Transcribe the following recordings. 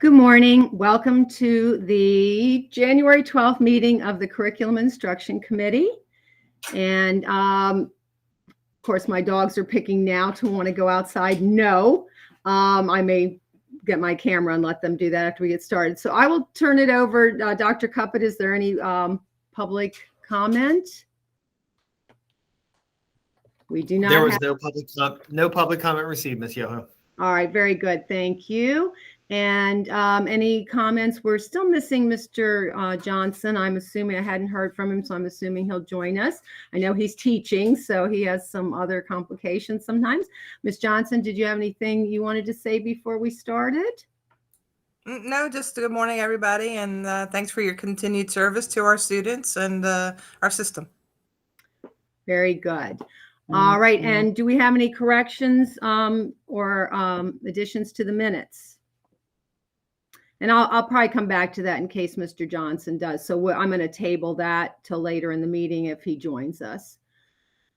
Good morning. Welcome to the January 12th meeting of the Curriculum Instruction Committee. And of course, my dogs are picking now to want to go outside. No, I may get my camera and let them do that after we get started. So I will turn it over. Dr. Cuppett, is there any public comment? We do not. There was no public comment received, Ms. Yoho. All right, very good. Thank you. And any comments? We're still missing Mr. Johnson. I'm assuming, I hadn't heard from him, so I'm assuming he'll join us. I know he's teaching, so he has some other complications sometimes. Ms. Johnson, did you have anything you wanted to say before we started? No, just good morning, everybody, and thanks for your continued service to our students and our system. Very good. All right, and do we have any corrections or additions to the minutes? And I'll probably come back to that in case Mr. Johnson does. So I'm going to table that till later in the meeting if he joins us.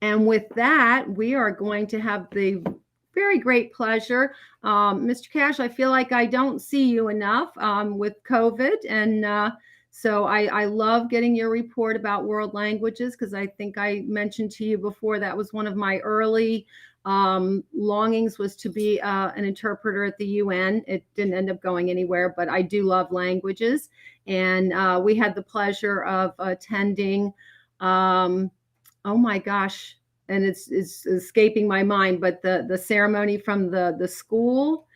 And with that, we are going to have the very great pleasure. Mr. Cash, I feel like I don't see you enough with COVID. And so I love getting your report about world languages, because I think I mentioned to you before that was one of my early longings, was to be an interpreter at the UN. It didn't end up going anywhere, but I do love languages. And we had the pleasure of attending, oh my gosh, and it's escaping my mind, but the ceremony from the school.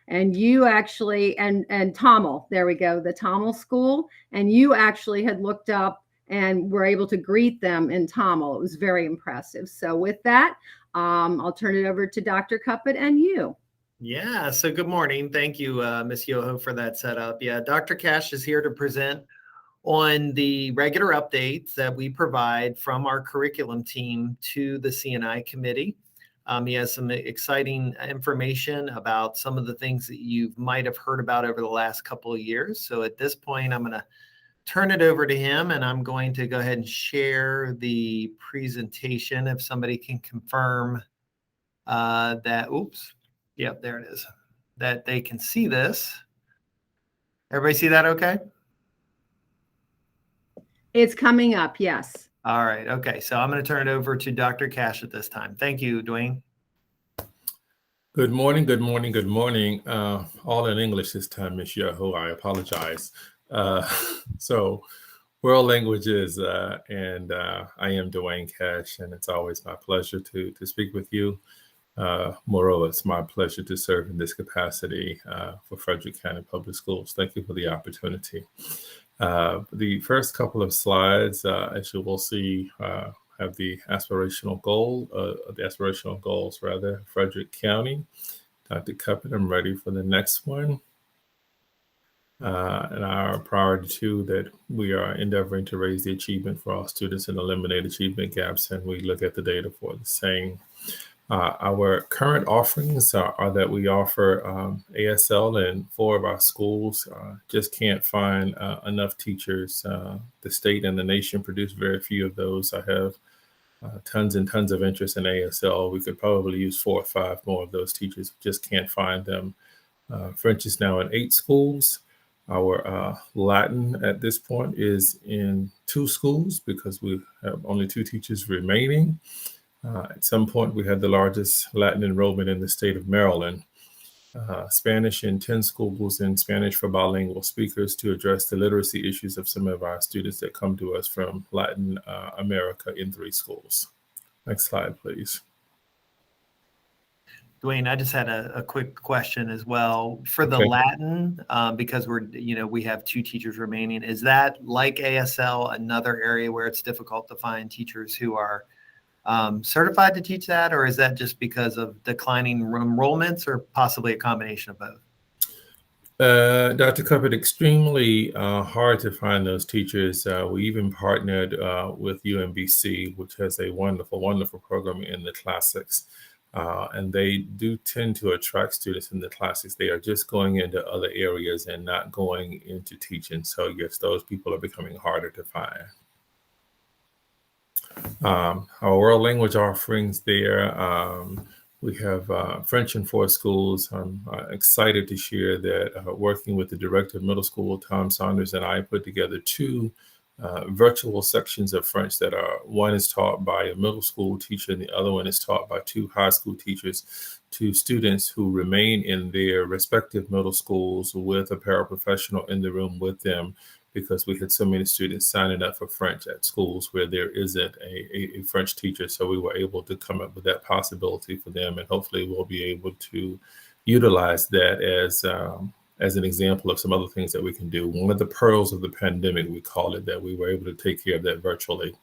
And you actually, and Tamil, there we go, the Tamil school. And you actually had looked up and were able to greet them in Tamil. It was very impressive. So with that, I'll turn it over to Dr. Cuppett and you. Yeah, so good morning. Thank you, Ms. Yoho, for that setup. Yeah, Dr. Cash is here to present on the regular updates that we provide from our curriculum team to the CNI committee. He has some exciting information about some of the things that you might have heard about over the last couple of years. So at this point, I'm going to turn it over to him, and I'm going to go ahead and share the presentation. If somebody can confirm that, oops, yep, there it is, that they can see this. Everybody see that okay? It's coming up, yes. All right, okay, so I'm going to turn it over to Dr. Cash at this time. Thank you, Dwayne. Good morning, good morning, good morning. All in English this time, Ms. Yoho, I apologize. So world languages, and I am Dwayne Cash, and it's always my pleasure to speak with you. Moreover, it's my pleasure to serve in this capacity for Frederick County Public Schools. Thank you for the opportunity. The first couple of slides, as you will see, have the aspirational goals, Frederick County. Dr. Cuppett, I'm ready for the next one. And our priority two, that we are endeavoring to raise the achievement for all students and eliminate achievement gaps, and we look at the data for the same. Our current offerings are that we offer ASL in 4 of our schools. Just can't find enough teachers. The state and the nation produce very few of those. I have tons and tons of interest in ASL. We could probably use 4 or 5 more of those teachers. Just can't find them. French is now in 8 schools. Our Latin at this point is in 2 schools because we have only 2 teachers remaining. At some point, we had the largest Latin enrollment in the state of Maryland. Spanish in 10 schools, and Spanish for bilingual speakers to address the literacy issues of some of our students that come to us from Latin America in 3 schools. Next slide, please. Dwayne, I just had a quick question as well for the Latin, because we have 2 teachers remaining. Is that like ASL, another area where it's difficult to find teachers who are certified to teach that, or is that just because of declining enrollments, or possibly a combination of both? Dr. Cuppett, extremely hard to find those teachers. We even partnered with UMBC, which has a wonderful, wonderful program in the classics. And they do tend to attract students in the classics. They are just going into other areas and not going into teaching. So yes, those people are becoming harder to find. Our world language offerings there, We have French in 4 schools. I'm excited to share that working with the director of middle school, Tom Saunders, and I put together 2 virtual sections of French that are, one is taught by a middle school teacher and the other one is taught by 2 high school teachers to students who remain in their respective middle schools with a paraprofessional in the room with them, because we had so many students signing up for French at schools where there isn't a French teacher. So we were able to come up with that possibility for them, and hopefully we'll be able to utilize that as an example of some other things that we can do. One of the pearls of the pandemic, we call it, that we were able to take care of that virtually.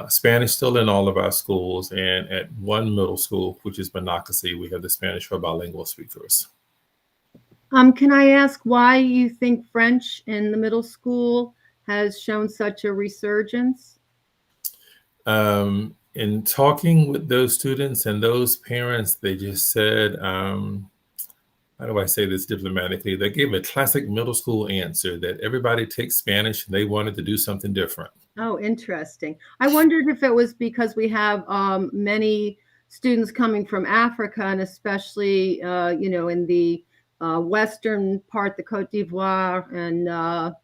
Spanish still in all of our schools, and at one middle school, which is Monocacy, we have the Spanish for bilingual speakers. Can I ask why you think French in the middle school has shown such a resurgence? In talking with those students and those parents, they just said, how do I say this diplomatically? They gave a classic middle school answer that everybody takes Spanish and they wanted to do something different. Oh, interesting. I wondered if it was because we have many students coming from Africa, and especially, in the western part, the Côte d'Ivoire and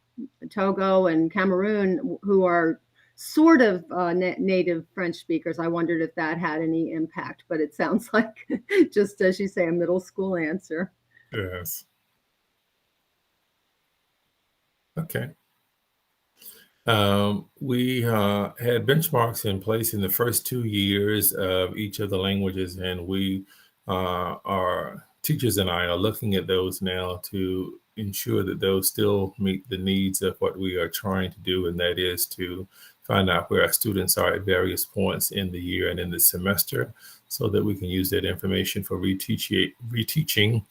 Togo and Cameroon, who are sort of native French speakers. I wondered if that had any impact, but it sounds like, just as you say, a middle school answer. Yes. Okay. We had benchmarks in place in the first 2 years of each of the languages, and our teachers and I are looking at those now to ensure that those still meet the needs of what we are trying to do, and that is to find out where our students are at various points in the year and in the semester, so that we can use that information for reteaching.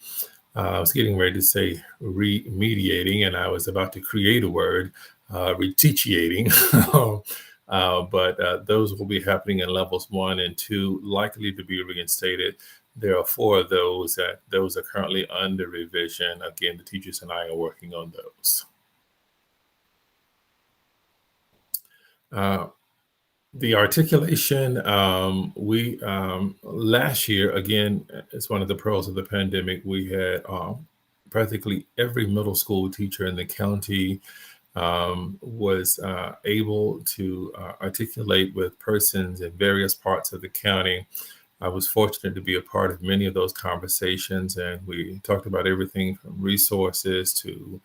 I was getting ready to say remediating, and I was about to create a word, reteachiating. But those will be happening in levels 1 and 2, likely to be reinstated. There are 4 of those those are currently under revision. Again, the teachers and I are working on those. The articulation, we last year, again, it's one of the pearls of the pandemic. We had practically every middle school teacher in the county was able to articulate with persons in various parts of the county. I was fortunate to be a part of many of those conversations, and we talked about everything from resources to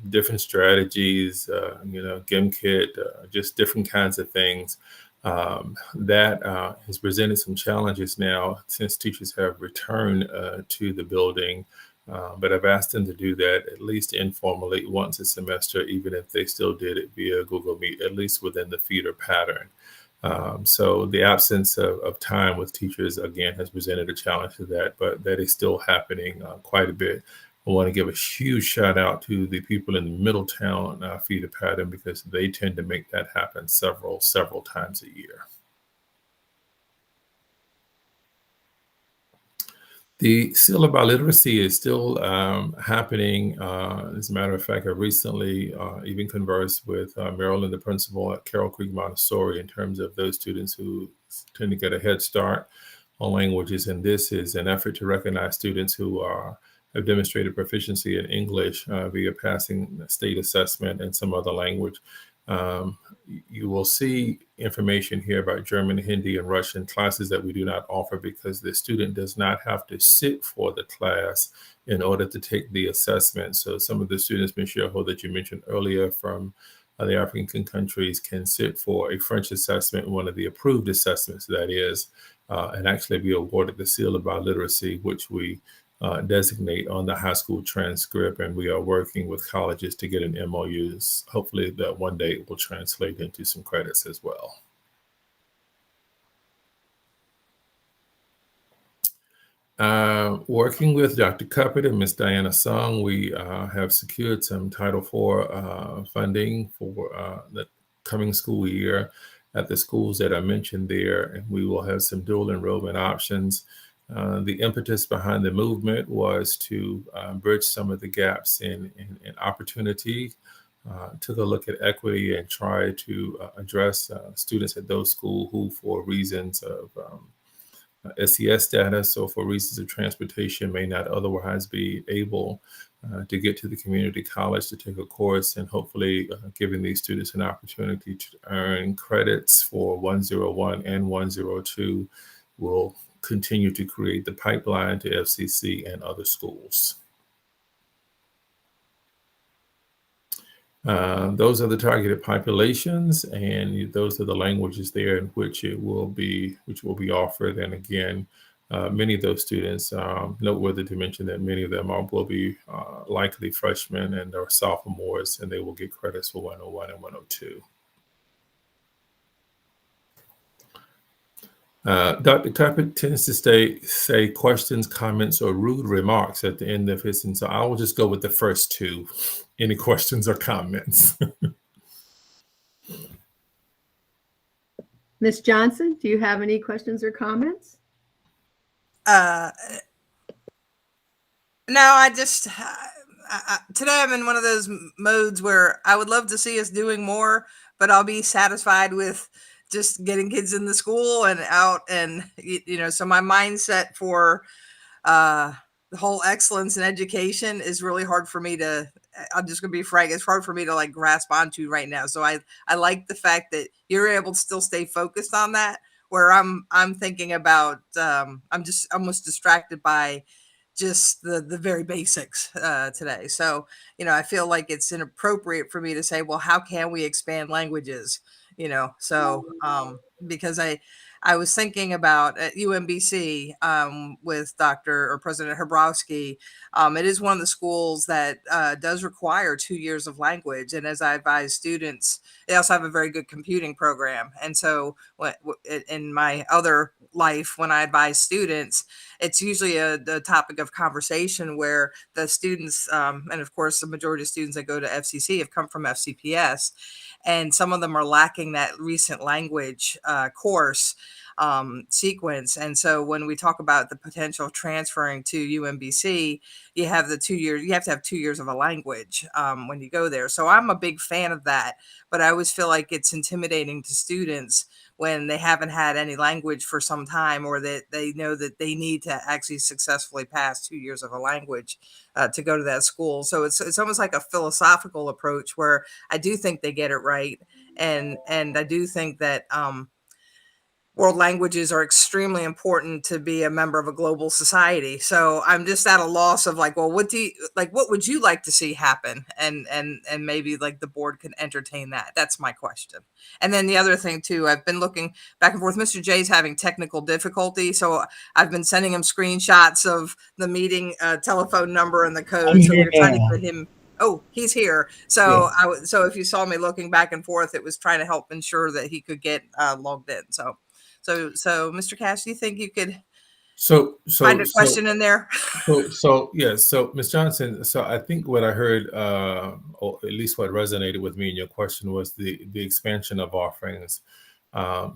different strategies, GIMKIT, just different kinds of things. That has presented some challenges now since teachers have returned to the building. But I've asked them to do that at least informally once a semester, even if they still did it via Google Meet, at least within the feeder pattern. So the absence of time with teachers, again, has presented a challenge to that, but that is still happening quite a bit. I want to give a huge shout out to the people in the Middletown feeder pattern, because they tend to make that happen several times a year. The seal of biliteracy is still happening. As a matter of fact, I recently even conversed with Marilyn, the principal at Carroll Creek Montessori, in terms of those students who tend to get a head start on languages. And this is an effort to recognize students who have demonstrated proficiency in English via passing state assessment and some other language. You will see information here about German, Hindi, and Russian classes that we do not offer, because the student does not have to sit for the class in order to take the assessment. So some of the students, Ms. Yoho, that you mentioned earlier from the African countries, can sit for a French assessment, one of the approved assessments that is, and actually be awarded the seal of biliteracy, which we designate on the high school transcript, and we are working with colleges to get an MOU. Hopefully that one day it will translate into some credits as well. Working with Dr. Cuppet and Ms. Diana Sung, we have secured some Title IV funding for the coming school year at the schools that I mentioned there, and we will have some dual enrollment options. The impetus behind the movement was to bridge some of the gaps in opportunity, took a look at equity, and try to address students at those schools who, for reasons of SES status or for reasons of transportation may not otherwise be able to get to the community college to take a course, and hopefully giving these students an opportunity to earn credits for 101 and 102 will continue to create the pipeline to FCC and other schools. Those are the targeted populations, and those are the languages there in which will be offered. And again, many of those students, noteworthy to mention that many of them will be likely freshmen and or sophomores, and they will get credits for 101 and 102. Dr. Carpet tends to say questions, comments, or rude remarks at the end of his, and so I will just go with the first two. Any questions or comments? Ms. Johnson, do you have any questions or comments? No, I just today I'm in one of those modes where I would love to see us doing more, but I'll be satisfied with just getting kids in the school and out, and so my mindset for the whole excellence in education is really hard for me to, I'm just gonna be frank, it's hard for me to like grasp onto right now. So I like the fact that you're able to still stay focused on that, where I'm thinking about I'm just almost distracted by just the very basics today. So I feel like it's inappropriate for me to say, well, how can we expand languages? So because I was thinking about at UMBC with Dr. or President Hrabowski. It is one of the schools that does require 2 years of language. And as I advise students, they also have a very good computing program. And so in my other life, when I advise students, it's usually the topic of conversation where the students, and of course, the majority of students that go to FCC have come from FCPS, and some of them are lacking that recent language course sequence. And so when we talk about the potential of transferring to UMBC, you have the 2 years, you have to have 2 years of a language when you go there. So I'm a big fan of that, but I always feel like it's intimidating to students when they haven't had any language for some time, or that they know that they need to actually successfully pass 2 years of a language to go to that school. So it's almost like a philosophical approach where I do think they get it right. And I do think that world languages are extremely important to be a member of a global society. So I'm just at a loss of like, well, what would you like to see happen? And maybe like the board can entertain that. That's my question. And then the other thing too, I've been looking back and forth. Mr. J's having technical difficulty. So I've been sending him screenshots of the meeting telephone number and the code. So we're trying to get him. Oh, he's here. So yeah. So if you saw me looking back and forth, it was trying to help ensure that he could get logged in. So, Mr. Cash, do you think you could find a question in there? So Ms. Johnson, so I think what I heard, or at least what resonated with me in your question, was the expansion of offerings.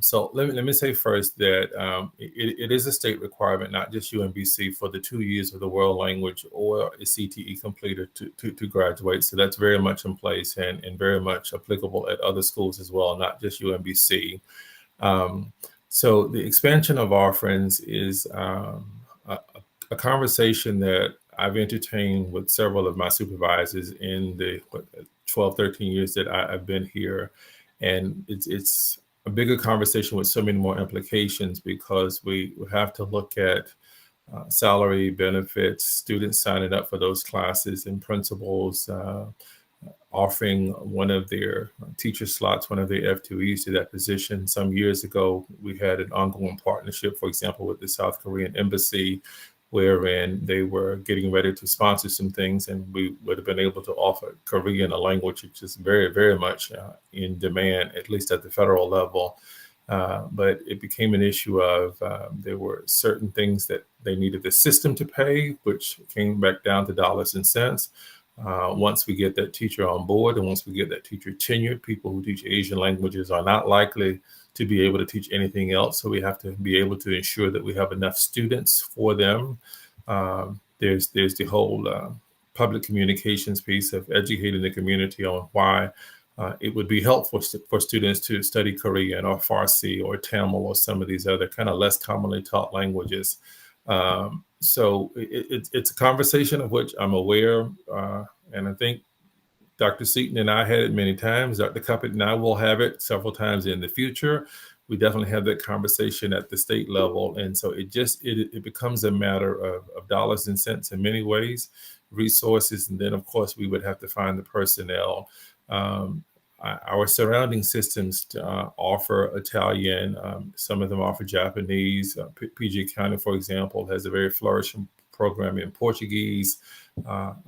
So let me say first that it is a state requirement, not just UMBC, for the 2 years of the world language or a CTE completer to graduate. So that's very much in place and very much applicable at other schools as well, not just UMBC. So the expansion of offerings is a conversation that I've entertained with several of my supervisors in the 12, 13 years that I've been here. And it's a bigger conversation with so many more implications, because we have to look at salary, benefits, students signing up for those classes, and principals offering one of their teacher slots, one of their F2Es to that position. Some years ago, we had an ongoing partnership, for example, with the South Korean embassy, wherein they were getting ready to sponsor some things, and we would have been able to offer Korean, a language which is very, very much in demand, at least at the federal level. But it became an issue of there were certain things that they needed the system to pay, which came back down to dollars and cents. Once we get that teacher on board, and once we get that teacher tenured, people who teach Asian languages are not likely to be able to teach anything else. So we have to be able to ensure that we have enough students for them. There's the whole public communications piece of educating the community on why it would be helpful for students to study Korean or Farsi or Tamil or some of these other kind of less commonly taught languages. So it's a conversation of which I'm aware, and I think Dr. Seaton and I had it many times. Dr. Cuppett and I will have it several times in the future. We definitely have that conversation at the state level. And so it becomes a matter of dollars and cents in many ways, resources. And then, of course, we would have to find the personnel. Our surrounding systems offer Italian. Some of them offer Japanese. PG County, for example, has a very flourishing program in Portuguese.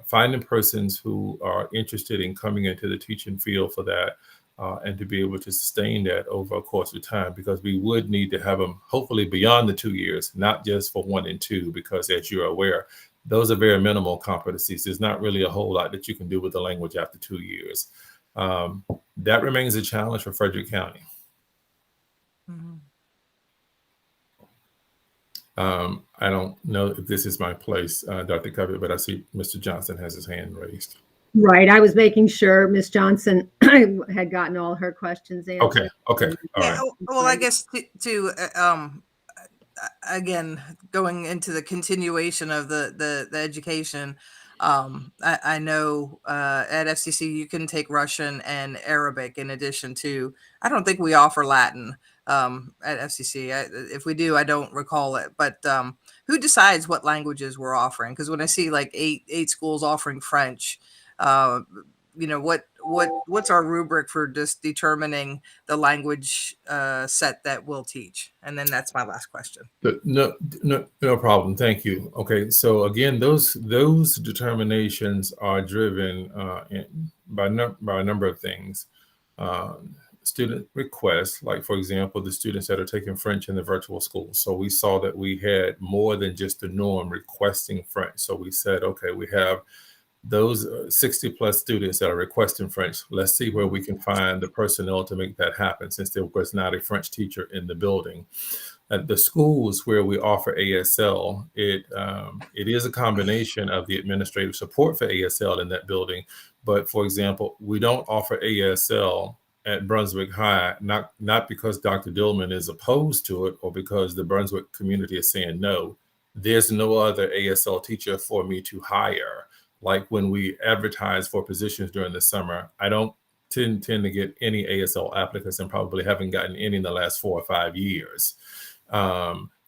Finding persons who are interested in coming into the teaching field for that and to be able to sustain that over a course of time, because we would need to have them hopefully beyond the 2 years, not just for 1 and 2, because as you're aware, those are very minimal competencies. There's not really a whole lot that you can do with the language after 2 years. That remains a challenge for Frederick County. Mhm. I don't know if this is my place, Dr. Cuppett, but I see Mr. Johnson has his hand raised. Right. I was making sure Ms. Johnson had gotten all her questions answered. Okay. All Yeah. right. Well, I guess again, going into the continuation of the education, I know at FCC you can take Russian and Arabic in addition to, I don't think we offer Latin at FCC. If we do, I don't recall it. But who decides what languages we're offering? Because when I see like eight schools offering French, what's our rubric for just determining the language set that we'll teach? And then that's my last question. No problem. Thank you. Okay, so again, those determinations are driven by a number of things. Student requests, like for example, the students that are taking French in the virtual school. So we saw that we had more than just the norm requesting French. So we said, okay, we have those 60 plus students that are requesting French. Let's see where we can find the personnel to make that happen, since there was not a French teacher in the building. At the schools where we offer ASL, it is a combination of the administrative support for ASL in that building. But for example, we don't offer ASL at Brunswick High, not because Dr. Dillman is opposed to it or because the Brunswick community is saying no. There's no other ASL teacher for me to hire. Like when we advertise for positions during the summer, I don't tend to get any ASL applicants, and probably haven't gotten any in the last 4 or 5 years.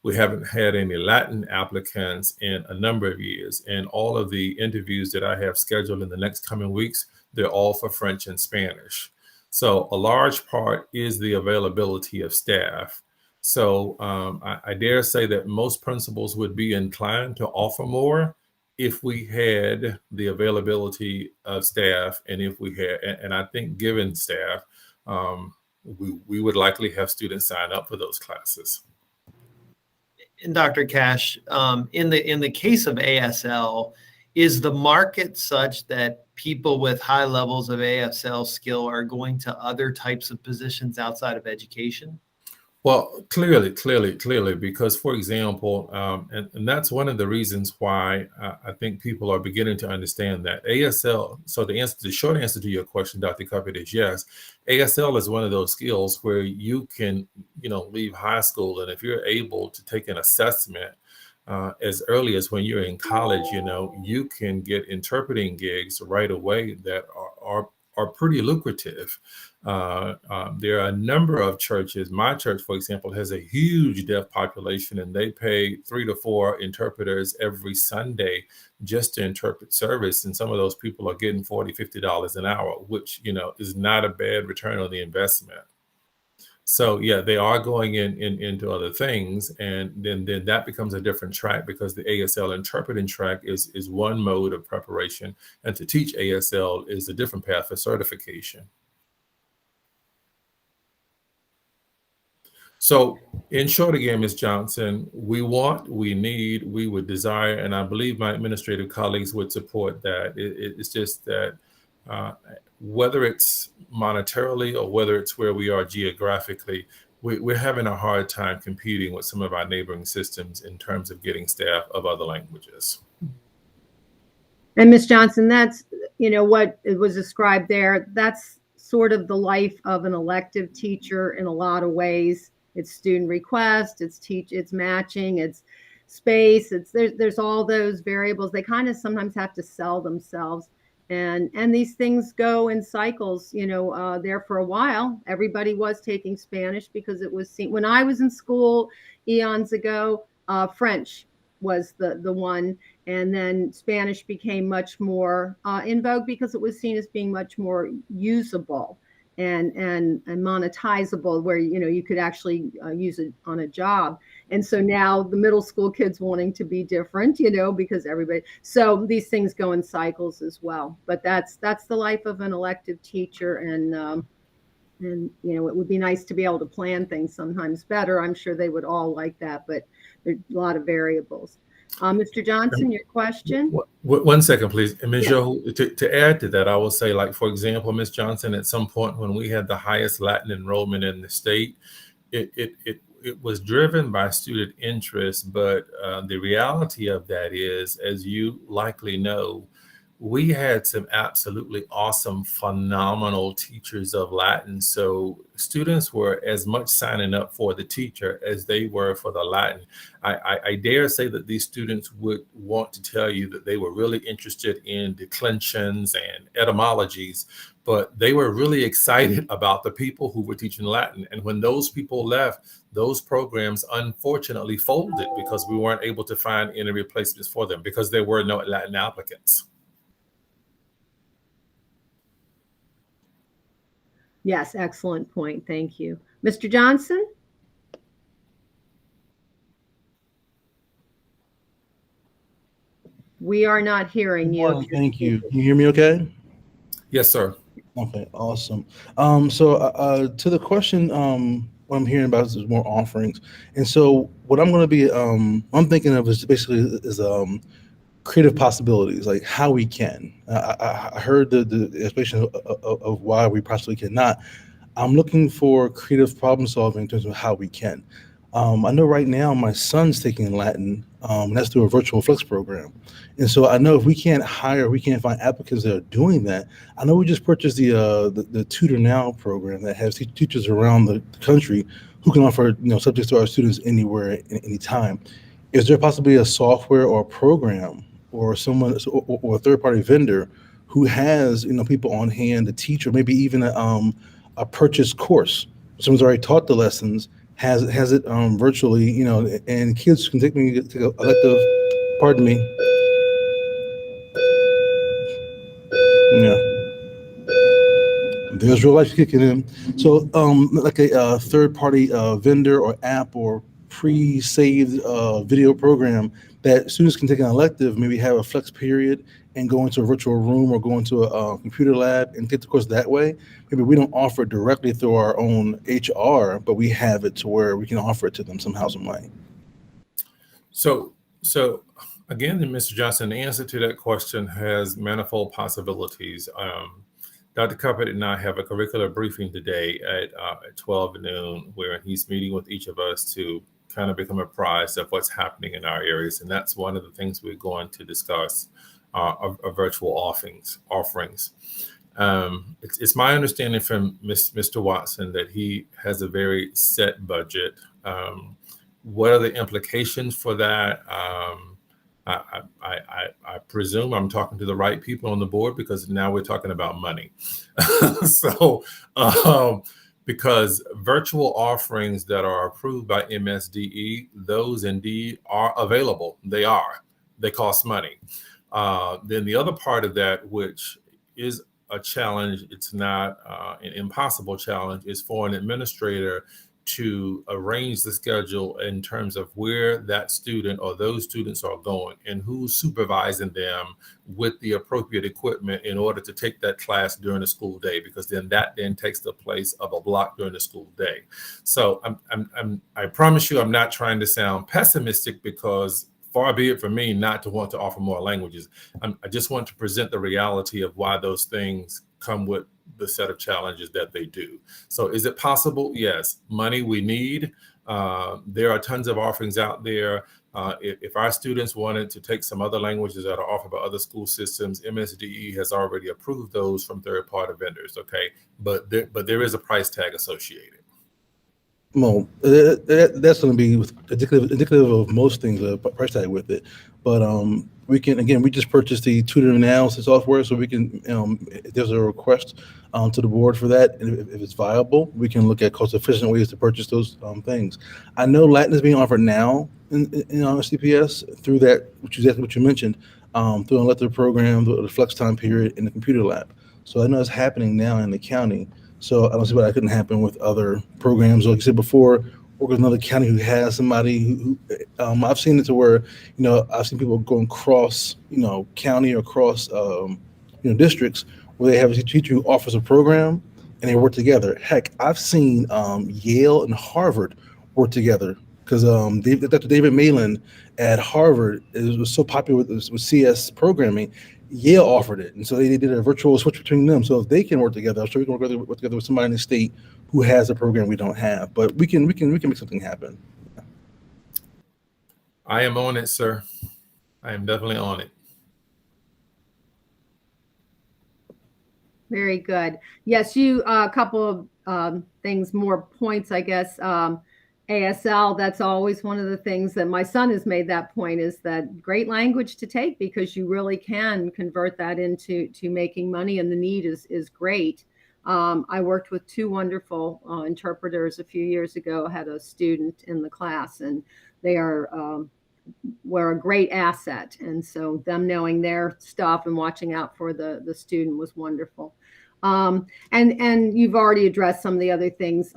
We haven't had any Latin applicants in a number of years, and all of the interviews that I have scheduled in the next coming weeks, they're all for French and Spanish. So a large part is the availability of staff. So I dare say that most principals would be inclined to offer more if we had the availability of staff, and if we had, and I think given staff, we would likely have students sign up for those classes. And Dr. Cash, in the case of ASL, is the market such that people with high levels of ASL skill are going to other types of positions outside of education? Well, clearly, because, for example, and that's one of the reasons why I think people are beginning to understand that ASL. So the short answer to your question, Dr. Cuppett, is yes. ASL is one of those skills where you can, leave high school, and if you're able to take an assessment as early as when you're in college, you can get interpreting gigs right away that are pretty lucrative. There are a number of churches. My church, for example, has a huge deaf population, and they pay 3 to 4 interpreters every Sunday just to interpret service. And some of those people are getting $40, $50 an hour, which, is not a bad return on the investment. So yeah, they are going into other things, and then that becomes a different track, because the ASL interpreting track is one mode of preparation, and to teach ASL is a different path for certification. So in short, again, Ms. Johnson, we want, we need, we would desire, and I believe my administrative colleagues would support that. It's just that whether it's monetarily or whether it's where we are geographically, we're having a hard time competing with some of our neighboring systems in terms of getting staff of other languages. And Ms. Johnson, that's, what it was described there, that's sort of the life of an elective teacher in a lot of ways. It's student request, it's matching, it's space, there's all those variables. They kind of sometimes have to sell themselves. And these things go in cycles. There for a while, everybody was taking Spanish because it was seen. When I was in school eons ago, French was the one, and then Spanish became much more in vogue because it was seen as being much more usable and monetizable, where you could actually use it on a job. And so now the middle school kids wanting to be different, because everybody. So these things go in cycles as well. But that's the life of an elective teacher, and it would be nice to be able to plan things sometimes better. I'm sure they would all like that, but there's a lot of variables. Mr. Johnson, your question? 1 second, please. And Ms. Yeah. Yo, to add to that, I will say, like, for example, Ms. Johnson, at some point when we had the highest Latin enrollment in the state, it was driven by student interest. But the reality of that is, as you likely know, we had some absolutely awesome, phenomenal teachers of Latin. So students were as much signing up for the teacher as they were for the Latin. I dare say that these students would want to tell you that they were really interested in declensions and etymologies, but they were really excited about the people who were teaching Latin. And when those people left, those programs unfortunately folded because we weren't able to find any replacements for them because there were no Latin applicants. Yes, excellent point. Thank you. Mr. Johnson? We are not hearing you. Well, thank you. Can you hear me okay? Yes, sir. Okay, awesome. So to the question, what I'm hearing about is more offerings. And so what I'm going to be, I'm thinking of is basically is creative possibilities, like how we can. I heard the explanation of why we possibly cannot. I'm looking for creative problem solving in terms of how we can. I know right now my son's taking Latin, and that's through a virtual flex program. And so I know if we can't find applicants that are doing that. I know we just purchased the Tutor Now program that has teachers around the country who can offer subjects to our students anywhere, anytime. Is there possibly a software or a program or someone or a third party vendor who has people on hand to teach, or maybe even a purchased course? Someone's already taught the lessons, has it virtually, and kids can take elective. Pardon me. Yeah. There's real life kicking in. So, like a third-party vendor or app or pre-saved video program that students can take an elective, maybe have a flex period and go into a virtual room or go into a computer lab and take the course that way. Maybe we don't offer it directly through our own HR, but we have it to where we can offer it to them somehow, some way. So again, Mr. Johnson, the answer to that question has manifold possibilities. Dr. Cuppett and I have a curricular briefing today at 12 noon, where he's meeting with each of us to kind of become apprised of what's happening in our areas. And that's one of the things we're going to discuss, are virtual offerings. It's my understanding from Mr. Watson that he has a very set budget. What are the implications for that? I presume I'm talking to the right people on the board, because now we're talking about money. So, because virtual offerings that are approved by MSDE, those indeed are available. They cost money. Then the other part of that, which is a challenge, it's not an impossible challenge, is for an administrator to arrange the schedule in terms of where that student or those students are going and who's supervising them with the appropriate equipment in order to take that class during the school day, because then that takes the place of a block during the school day. So I promise you, I'm not trying to sound pessimistic, because far be it from me not to want to offer more languages. I just want to present the reality of why those things come with the set of challenges that they do. So is it possible? Yes. Money we need. There are tons of offerings out there. If our students wanted to take some other languages that are offered by other school systems, MSDE has already approved those from third-party vendors. Okay, but there is a price tag associated. Well, that's going to be indicative of most things, price tag with it. But we just purchased the tutor analysis software, so we can, if there's a request to the board for that, and if it's viable, we can look at cost-efficient ways to purchase those things. I know Latin is being offered now in CPS through that, which is exactly what you mentioned, through an elective program, the flex time period, in the computer lab. So I know it's happening now in the county. So I don't see why that couldn't happen with other programs. Like I said before, work with another county who has somebody who I've seen it to where, I've seen people going across, county or across, districts where they have a teacher who offers a program and they work together. Heck, I've seen Yale and Harvard work together because Dr. David Malin at Harvard was so popular with CS programming. Yale offered it, and so they did a virtual switch between them. So if they can work together, I'm sure we can work together with somebody in the state who has a program we don't have. But we can make something happen. I am on it, sir. I am definitely on it. Very good. Yes, a couple of things, more points, I guess. ASL, that's always one of the things that my son has made that point, is that great language to take, because you really can convert that into making money, and the need is great. I worked with two wonderful interpreters a few years ago. I had a student in the class, and they were a great asset. And so them knowing their stuff and watching out for the student was wonderful. And you've already addressed some of the other things.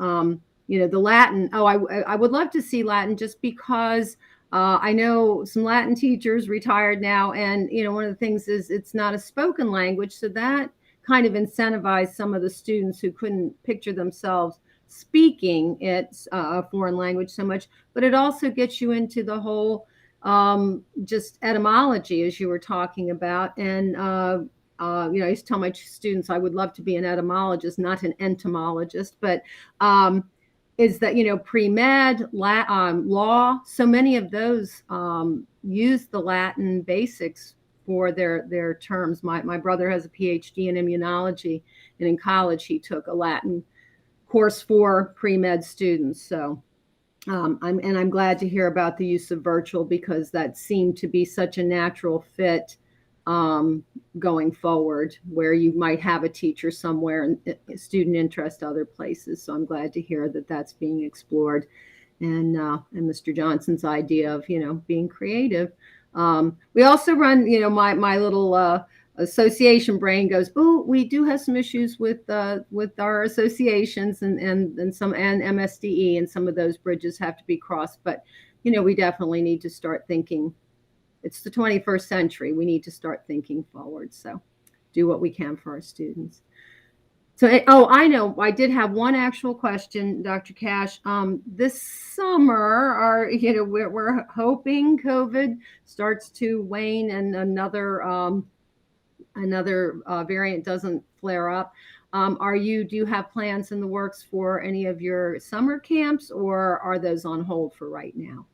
The Latin. Oh, I would love to see Latin, just because I know some Latin teachers retired now. And, one of the things is it's not a spoken language. So that kind of incentivized some of the students who couldn't picture themselves speaking it, a foreign language so much. But it also gets you into the whole just etymology, as you were talking about. And, I used to tell my students I would love to be an etymologist, not an entomologist, but is that, pre-med, law, so many of those use the Latin basics for their terms. My brother has a PhD in immunology, and in college he took a Latin course for pre-med students. So I'm glad to hear about the use of virtual, because that seemed to be such a natural fit going forward, where you might have a teacher somewhere and student interest other places. So I'm glad to hear that that's being explored, and Mr. Johnson's idea of being creative. We also run, my little association brain goes, oh, we do have some issues with our associations and MSDE, and some of those bridges have to be crossed. But we definitely need to start thinking. It's the 21st century. We need to start thinking forward. So do what we can for our students. So, I know I did have one actual question, Dr. Cash. This summer, we're hoping COVID starts to wane and another variant doesn't flare up. Do you have plans in the works for any of your summer camps, or are those on hold for right now?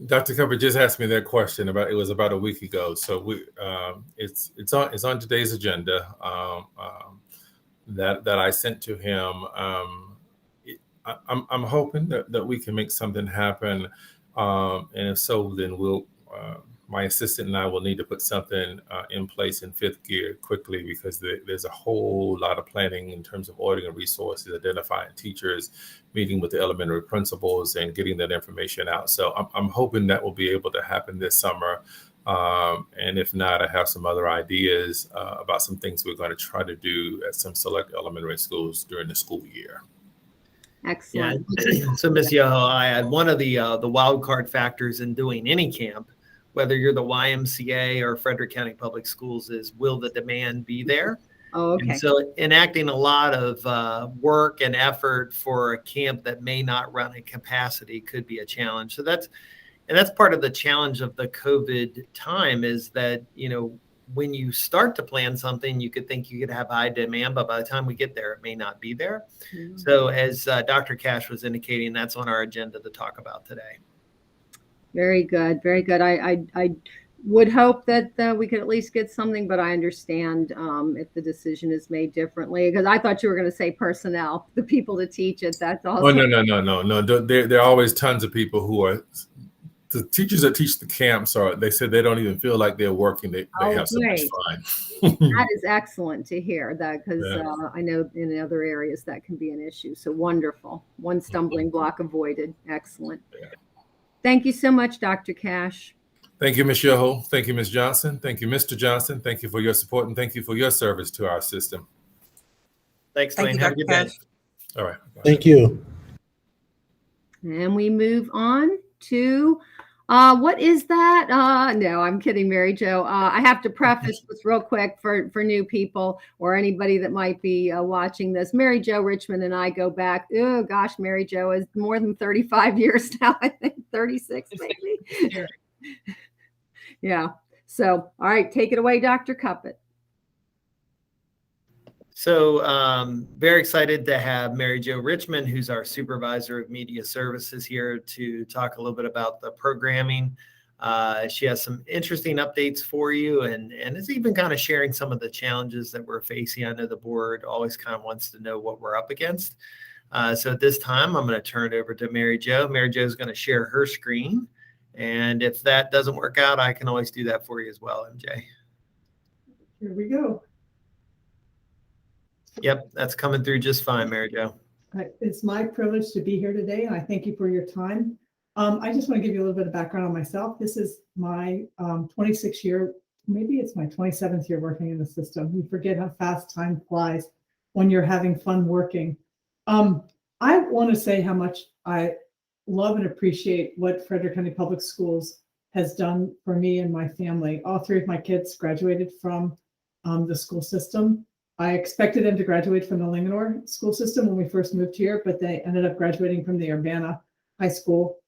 Dr. Cooper just asked me that question it was about a week ago. So it's on today's agenda that I sent to him. I'm hoping that we can make something happen, and if so, then my assistant and I will need to put something in place in fifth gear quickly, because there's a whole lot of planning in terms of ordering resources, identifying teachers, meeting with the elementary principals, and getting that information out. So I'm hoping that will be able to happen this summer. And if not, I have some other ideas about some things we're going to try to do at some select elementary schools during the school year. Excellent. Yeah. So, Ms. Yoho, I had one of the wild card factors in doing any camp, whether you're the YMCA or Frederick County Public Schools, is will the demand be there? Oh, okay. And so enacting a lot of work and effort for a camp that may not run at capacity could be a challenge. So that's part of the challenge of the COVID time, is that, when you start to plan something, you could think you could have high demand, but by the time we get there, it may not be there. Mm-hmm. So as Dr. Cash was indicating, that's on our agenda to talk about today. Very good. Very good. I would hope that we could at least get something, but I understand if the decision is made differently, because I thought you were going to say personnel, the people to teach it. That's Oh, also no. There are always tons of people who are the teachers that teach the camps they said they don't even feel like they're working. They have so much great. fun. That is excellent to hear that, because Yeah. I know in other areas that can be an issue. So wonderful. One stumbling block avoided. Excellent. Yeah. Thank you so much, Dr. Cash. Thank you, Ms. Yoho. Thank you, Ms. Johnson. Thank you, Mr. Johnson. Thank you for your support, and thank you for your service to our system. Thanks, Thank Dwayne. you, Have a Dr. good day. Cash. All right. Thank you. And we move on to what is that? No, I'm kidding, Mary Jo. I have to preface this real quick for new people or anybody that might be watching this. Mary Jo Richmond and I go back. Oh gosh, Mary Jo is more than 35 years now. I think 36 maybe. Yeah. So, all right, take it away, Dr. Cuppet. So very excited to have Mary Jo Richmond, who's our supervisor of media services, here to talk a little bit about the programming. She has some interesting updates for you and is even kind of sharing some of the challenges that we're facing. I know the board always kind of wants to know what we're up against. So at this time, I'm going to turn it over to Mary Jo. Mary Jo is going to share her screen. And if that doesn't work out, I can always do that for you as well, MJ. Here we go. Yep, that's coming through just fine, Mary Jo. It's my privilege to be here today, and I thank you for your time. I just want to give you a little bit of background on myself. This is my 26th year, maybe it's my 27th year working in the system. You forget how fast time flies when you're having fun working. I want to say how much I love and appreciate what Frederick County Public Schools has done for me and my family. All three of my kids graduated from the school system. I expected them to graduate from the Linganore school system when we first moved here, but they ended up graduating from the Urbana High School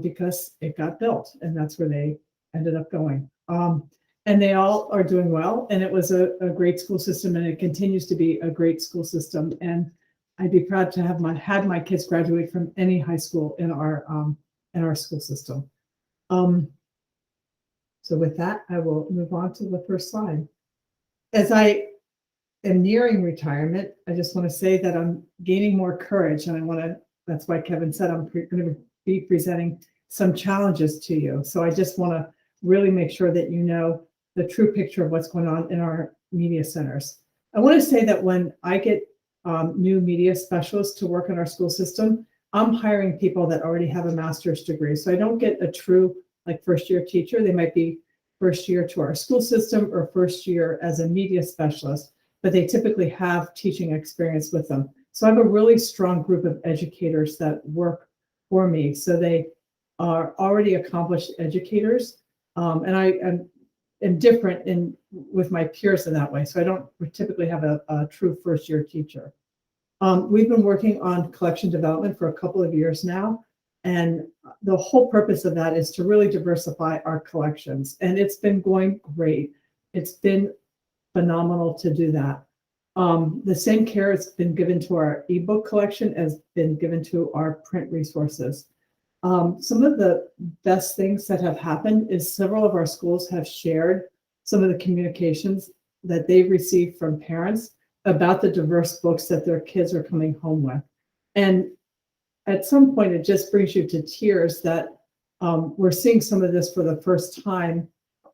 because it got built, and that's where they ended up going. And they all are doing well, and it was a great school system, and it continues to be a great school system. And I'd be proud to have had my kids graduate from any high school in our school system. So with that, I will move on to the first slide. As I am nearing retirement, I just want to say that I'm gaining more courage, and that's why Kevin said I'm going to be presenting some challenges to you. So I just want to really make sure that you know the true picture of what's going on in our media centers. I want to say that when I get new media specialists to work in our school system, I'm hiring people that already have a master's degree. So I don't get a true first year teacher. They might be first year to our school system or first year as a media specialist, but they typically have teaching experience with them. So I have a really strong group of educators that work for me. So they are already accomplished educators. And I am different with my peers in that way. So I don't typically have a true first year teacher. We've been working on collection development for a couple of years now. And the whole purpose of that is to really diversify our collections. And it's been going great. It's been phenomenal to do that. The same care has been given to our ebook collection as been given to our print resources. Some of the best things that have happened is several of our schools have shared some of the communications that they've received from parents about the diverse books that their kids are coming home with. And at some point, it just brings you to tears that we're seeing some of this for the first time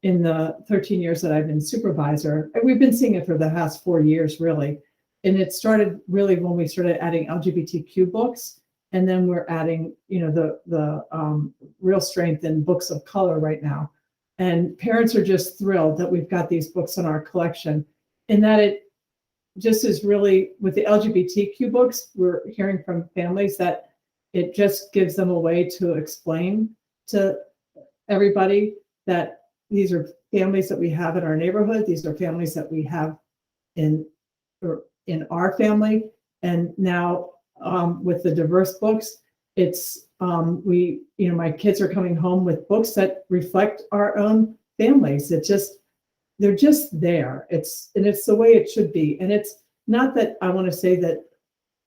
in the 13 years that I've been supervisor. And we've been seeing it for the past 4 years, really. And it started really when we started adding LGBTQ books. And then we're adding, the real strength in books of color right now. And parents are just thrilled that we've got these books in our collection, and that it just is really, with the LGBTQ books, we're hearing from families that it just gives them a way to explain to everybody that these are families that we have in our neighborhood. These are families that we have in our family. And now with the diverse books, it's my kids are coming home with books that reflect our own families. They're just there. It's the way it should be. And it's not that I want to say that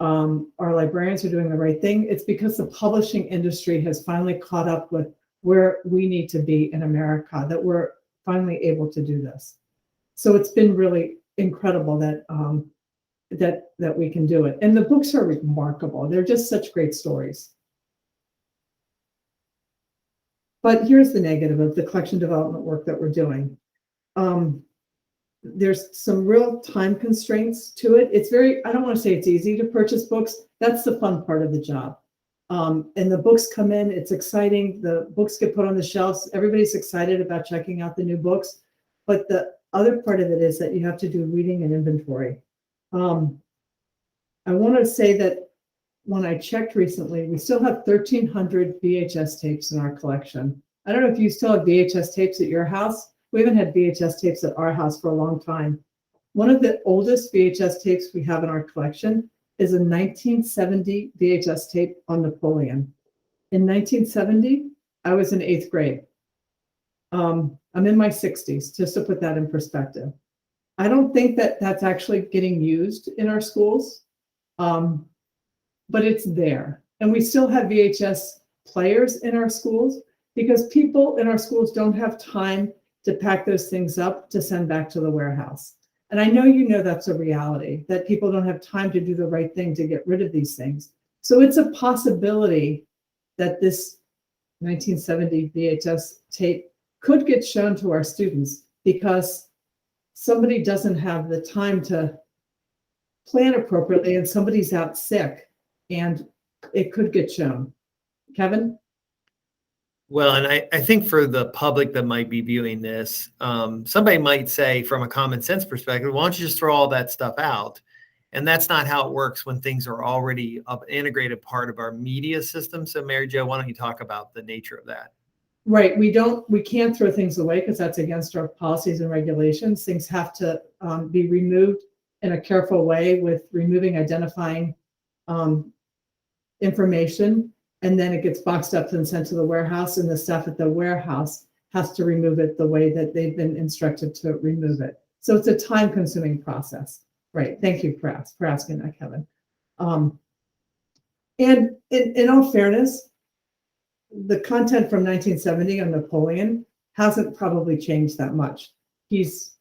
our librarians are doing the right thing. It's because the publishing industry has finally caught up with where we need to be in America, that we're finally able to do this. So it's been really incredible that that we can do it. And the books are remarkable. They're just such great stories. But here's the negative of the collection development work that we're doing. There's some real time constraints to it. It's very, I don't want to say it's easy to purchase books. That's the fun part of the job. And the books come in, it's exciting. The books get put on the shelves. Everybody's excited about checking out the new books. But the other part of it is that you have to do reading and inventory. I want to say that when I checked recently, we still have 1,300 VHS tapes in our collection. I don't know if you still have VHS tapes at your house. We haven't had VHS tapes at our house for a long time. One of the oldest VHS tapes we have in our collection is a 1970 VHS tape on Napoleon. In 1970, I was in 8th grade. I'm in my 60s, just to put that in perspective. I don't think that that's actually getting used in our schools, but it's there. And we still have VHS players in our schools because people in our schools don't have time to pack those things up to send back to the warehouse. And I know you know that's a reality, that people don't have time to do the right thing to get rid of these things. So it's a possibility that this 1970 VHS tape could get shown to our students because somebody doesn't have the time to plan appropriately and somebody's out sick and it could get shown. Kevin? Well, and I think for the public that might be viewing this, somebody might say from a common sense perspective, why don't you just throw all that stuff out? And that's not how it works when things are already an integrated part of our media system. So Mary Jo, why don't you talk about the nature of that? Right. We can't throw things away because that's against our policies and regulations. Things have to be removed in a careful way with removing identifying information. And then it gets boxed up and sent to the warehouse, and the staff at the warehouse has to remove it the way that they've been instructed to remove it. So it's a time-consuming process. Right. Thank you for asking that, Kevin. And in all fairness, the content from 1970 on Napoleon hasn't probably changed that much. He's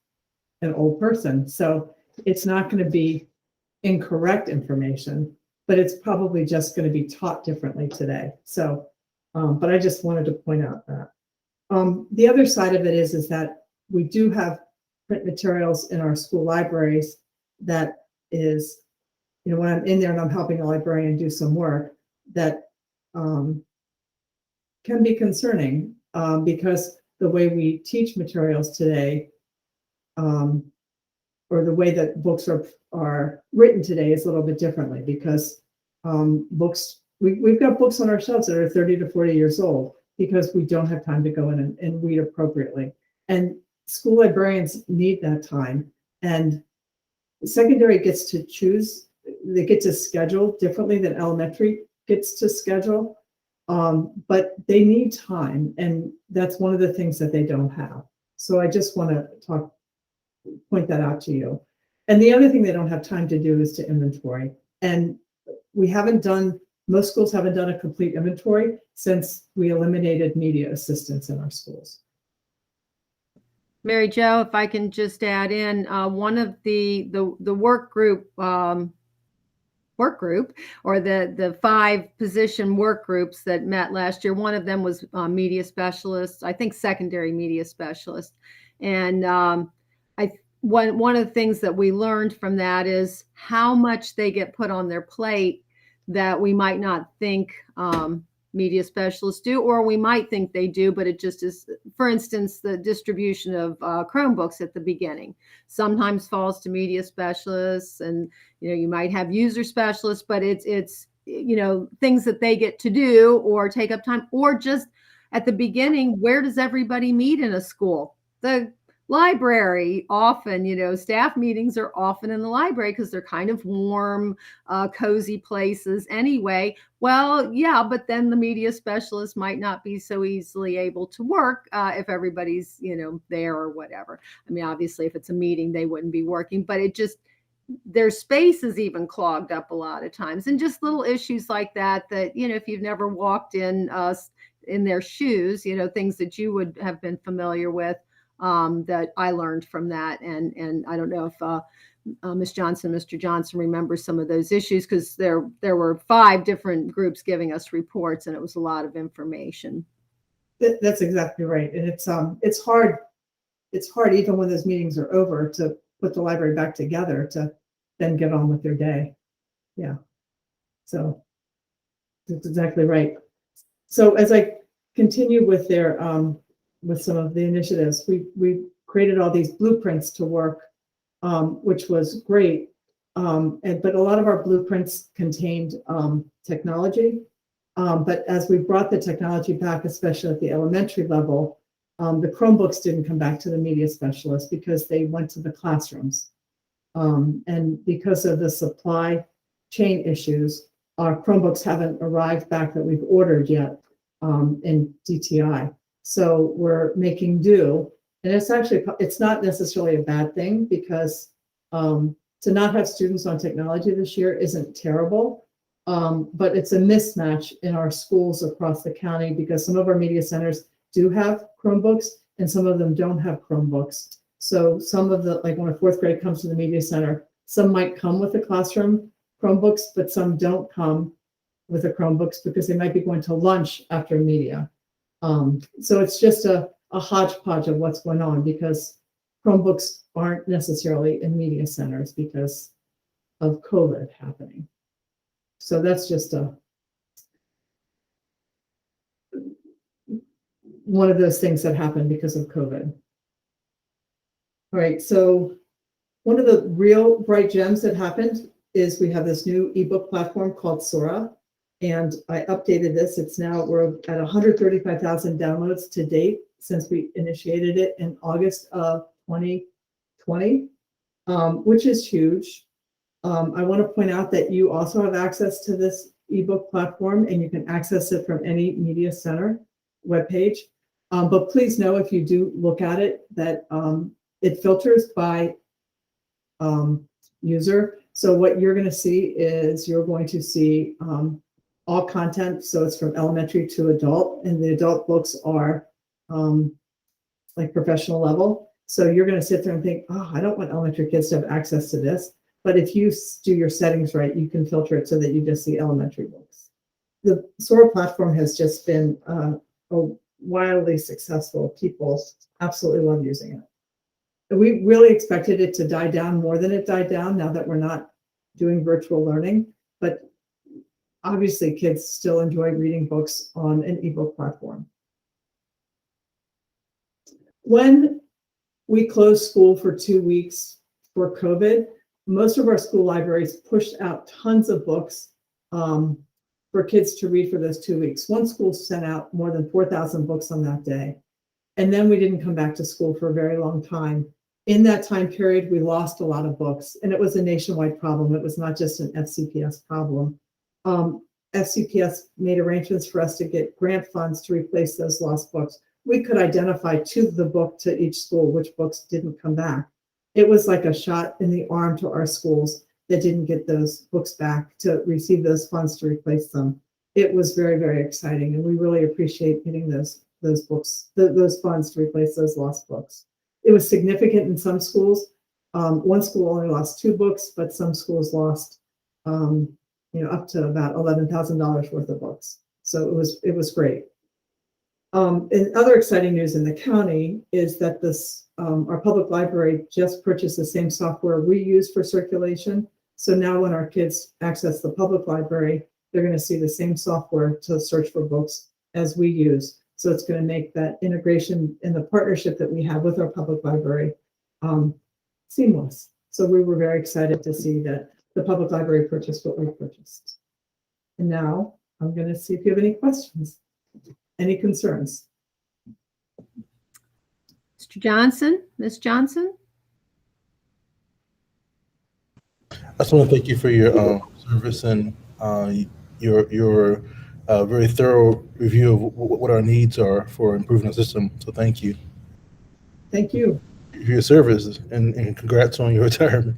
an old person, so it's not going to be incorrect information, but it's probably just going to be taught differently today. So, but I just wanted to point out that. The other side of it is that we do have print materials in our school libraries that is, you know, when I'm in there and I'm helping a librarian do some work, that can be concerning because the way we teach materials today, or the way that books are written today is a little bit differently because books, we've got books on our shelves that are 30 to 40 years old because we don't have time to go in and read appropriately. And school librarians need that time. And secondary gets to choose, they get to schedule differently than elementary gets to schedule, but they need time. And that's one of the things that they don't have. So I just want to point that out to you. And the other thing they don't have time to do is to inventory. And most schools haven't done a complete inventory since we eliminated media assistants in our schools. Mary Jo, if I can just add in, one of the work group or the 5 position work groups that met last year, one of them was media specialists, I think secondary media specialists. And one of the things that we learned from that is how much they get put on their plate that we might not think media specialists do, or we might think they do, but it just is, for instance, the distribution of Chromebooks at the beginning sometimes falls to media specialists, and you might have user specialists, but it's things that they get to do or take up time, or just at the beginning, where does everybody meet in a school? The library. Often, staff meetings are often in the library because they're kind of warm, cozy places anyway. Well, yeah, but then the media specialist might not be so easily able to work if everybody's, there or whatever. I mean, obviously, if it's a meeting, they wouldn't be working, but their space is even clogged up a lot of times. And just little issues like that, if you've never walked in in their shoes, things that you would have been familiar with, that I learned from that. And I don't know if Ms. Johnson, Mr. Johnson remembers some of those issues, because there were 5 different groups giving us reports, and it was a lot of information. That's exactly right. And it's hard. It's hard even when those meetings are over to put the library back together to then get on with their day. Yeah. So that's exactly right. So as I continue with their with some of the initiatives, we created all these blueprints to work, which was great. But a lot of our blueprints contained technology. But as we brought the technology back, especially at the elementary level, the Chromebooks didn't come back to the media specialists because they went to the classrooms. And because of the supply chain issues, our Chromebooks haven't arrived back that we've ordered yet in DTI. So we're making do. And it's not necessarily a bad thing, because to not have students on technology this year isn't terrible. But it's a mismatch in our schools across the county, because some of our media centers do have Chromebooks and some of them don't have Chromebooks. So some of the, like when a 4th grade comes to the media center, some might come with the classroom Chromebooks, but some don't come with the Chromebooks because they might be going to lunch after media. So it's just a hodgepodge of what's going on, because Chromebooks aren't necessarily in media centers because of COVID happening. So that's just one of those things that happened because of COVID. All right, so one of the real bright gems that happened is we have this new ebook platform called Sora, and I updated this. It's now, we're at 135,000 downloads to date since we initiated it in August of 2020, which is huge. I want to point out that you also have access to this ebook platform, and you can access it from any media center webpage. But please know, if you do look at it, that it filters by user. So what you're going to see is you're going to see all content. So it's from elementary to adult, and the adult books are like professional level. So you're going to sit there and think, oh, I don't want elementary kids to have access to this. But if you do your settings right, you can filter it so that you just see elementary books. The Sora platform has just been wildly successful. People absolutely love using it. We really expected it to die down more than it died down now that we're not doing virtual learning. But obviously, kids still enjoy reading books on an ebook platform. When we closed school for 2 weeks for COVID, most of our school libraries pushed out tons of books for kids to read for those 2 weeks. One school sent out more than 4,000 books on that day. And then we didn't come back to school for a very long time. In that time period, we lost a lot of books, and it was a nationwide problem. It was not just an FCPS problem. FCPS made arrangements for us to get grant funds to replace those lost books. We could identify to the book to each school which books didn't come back. It was like a shot in the arm to our schools that didn't get those books back to receive those funds to replace them. It was very, very exciting, and we really appreciate getting those books, those funds to replace those lost books. It was significant in some schools. One school only lost 2 books, but some schools lost, up to about $11,000 worth of books. So it was great. And other exciting news in the county is that our public library just purchased the same software we use for circulation. So now when our kids access the public library, they're going to see the same software to search for books as we use. So it's going to make that integration and the partnership that we have with our public library seamless. So we were very excited to see that the public library purchased what we purchased. And now I'm going to see if you have any questions, any concerns. Mr. Johnson, Ms. Johnson? I just want to thank you for your service and your very thorough review of what our needs are for improving the system. So thank you. Thank you. For your service, and congrats on your retirement.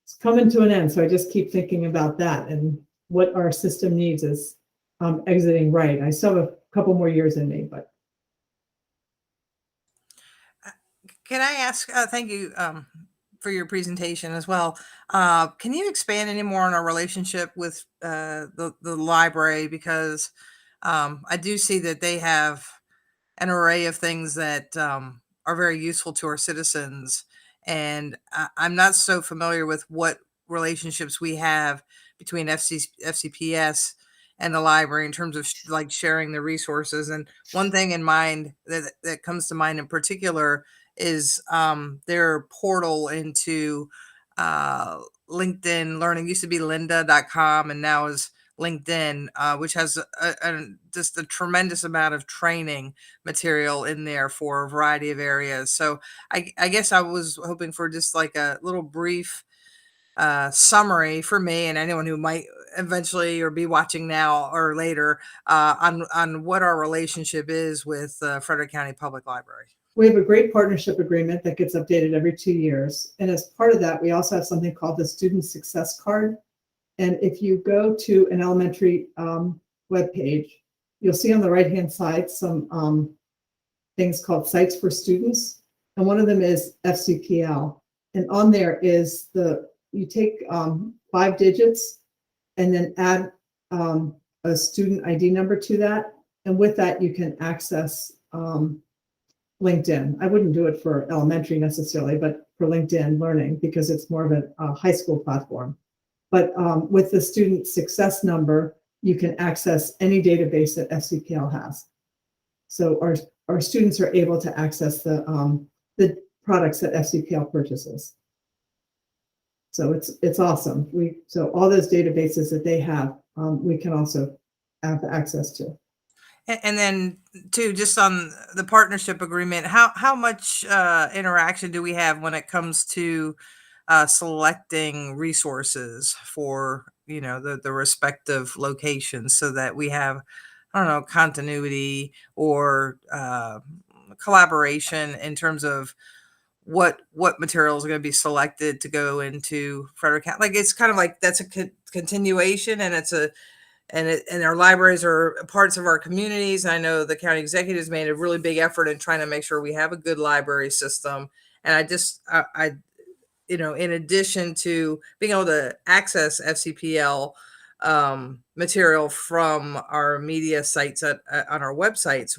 It's coming to an end, so I just keep thinking about that and what our system needs is exiting right. I still have a couple more years in me, but Can I ask, thank you for your presentation as well. Can you expand any more on our relationship with the library? Because I do see that they have an array of things that are very useful to our citizens. And I'm not so familiar with what relationships we have between FCPS and the library in terms of like sharing the resources. And one thing in mind that comes to mind in particular is their portal into LinkedIn Learning. Used to be lynda.com and now is LinkedIn, which has just a tremendous amount of training material in there for a variety of areas. So I guess I was hoping for just like a little brief summary for me and anyone who might eventually or be watching now or later on what our relationship is with Frederick County Public Library. we have a great partnership agreement that gets updated every 2 years. And as part of that, we also have something called the Student Success Card. And if you go to an elementary webpage, you'll see on the right-hand side some things called Sites for Students. And one of them is FCPL. And on there is you take 5 digits and then add a student ID number to that. And with that, you can access LinkedIn. I wouldn't do it for elementary necessarily, but for LinkedIn Learning, because it's more of a high school platform. But with the student success number, you can access any database that FCPL has. So our students are able to access the products that FCPL purchases. So it's awesome. So all those databases that they have, we can also have access to. And then too, just on the partnership agreement, how much interaction do we have when it comes to selecting resources for the respective locations, so that we have, I don't know, continuity or collaboration in terms of what materials are going to be selected to go into Frederick County? Like, it's kind of like that's a continuation, and and our libraries are parts of our communities. I know the county executives made a really big effort in trying to make sure we have a good library system. And I in addition to being able to access FCPL material from our media sites on our websites,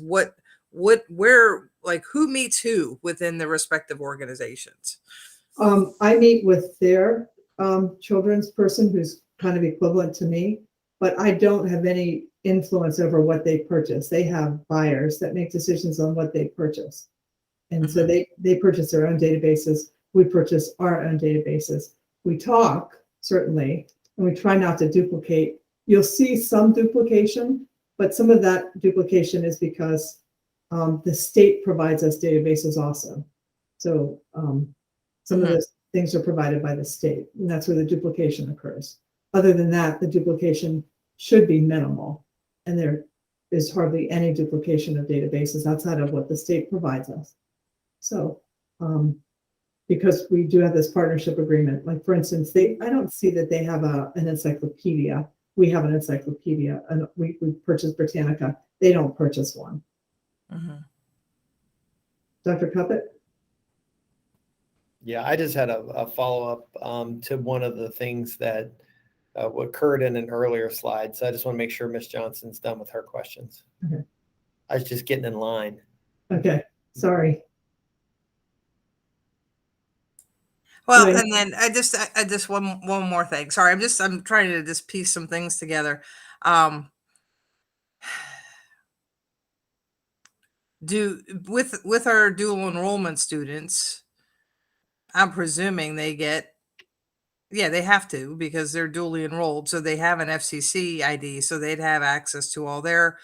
where, like, who meets who within the respective organizations? I meet with their children's person who's kind of equivalent to me, but I don't have any influence over what they purchase. They have buyers that make decisions on what they purchase. And so they purchase their own databases. We purchase our own databases. We talk, certainly, and we try not to duplicate. You'll see some duplication, but some of that duplication is because the state provides us databases also. So some of those things are provided by the state, and that's where the duplication occurs. Other than that, the duplication should be minimal, and there is hardly any duplication of databases outside of what the state provides us. So, because we do have this partnership agreement, like for instance, I don't see that they have an encyclopedia. We have an encyclopedia, and we purchase Britannica. They don't purchase one. Dr. Cuppet? Yeah, I just had a follow-up to one of the things that occurred in an earlier slide. So I just want to make sure Ms. Johnson's done with her questions. Okay. I was just getting in line. Okay, sorry. Well, Right. and then I just one more thing. Sorry, I'm trying to just piece some things together. With our dual enrollment students, I'm presuming they have to, because they're dually enrolled, so they have an FCC ID, so they'd have access to all their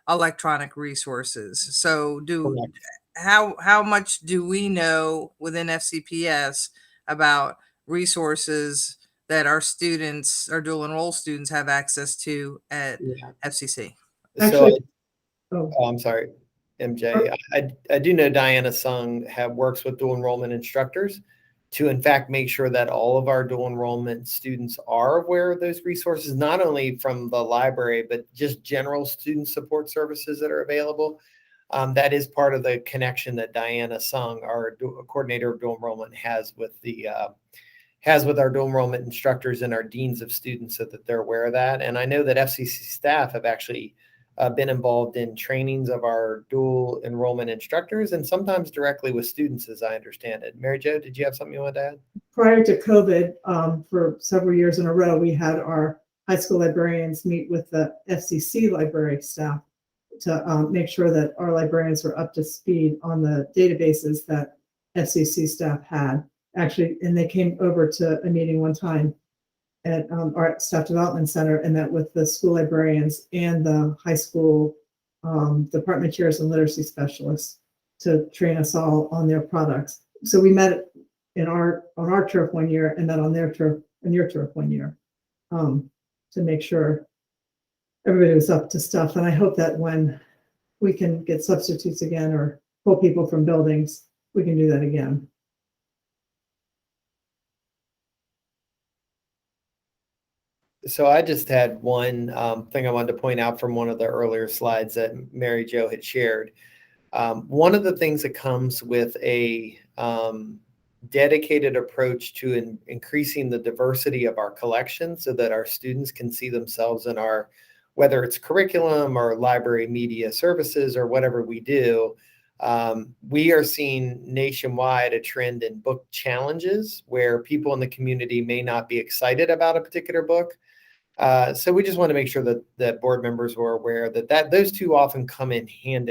electronic resources. So Correct. how much do we know within FCPS about resources that our dual enrolled students have access to at FCC? Actually, I'm sorry, MJ. I do know Diana Sung works with dual enrollment instructors to in fact make sure that all of our dual enrollment students are aware of those resources, not only from the library, but just general student support services that are available. That is part of the connection that Diana Sung, our coordinator of dual enrollment, has with our dual enrollment instructors and our deans of students, so that they're aware of that. And I know that FCC staff have actually been involved in trainings of our dual enrollment instructors, and sometimes directly with students, as I understand it. Mary Jo, did you have something you wanted to add? Prior to COVID, for several years in a row, we had our high school librarians meet with the FCC library staff to make sure that our librarians were up to speed on the databases that FCC staff had. Actually, and they came over to a meeting one time at our staff development center and met with the school librarians and the high school department chairs and literacy specialists to train us all on their products. So we met on our turf one year and then on their turf, on your turf one year, to make sure everybody was up to stuff. And I hope that when we can get substitutes again or pull people from buildings, we can do that again. So I just had one thing I wanted to point out from one of the earlier slides that Mary Jo had shared. One of the things that comes with a dedicated approach to increasing the diversity of our collection so that our students can see themselves in our, whether it's curriculum or library media services or whatever we do, we are seeing nationwide a trend in book challenges where people in the community may not be excited about a particular book. So we just want to make sure that board members were aware that those two often come in hand.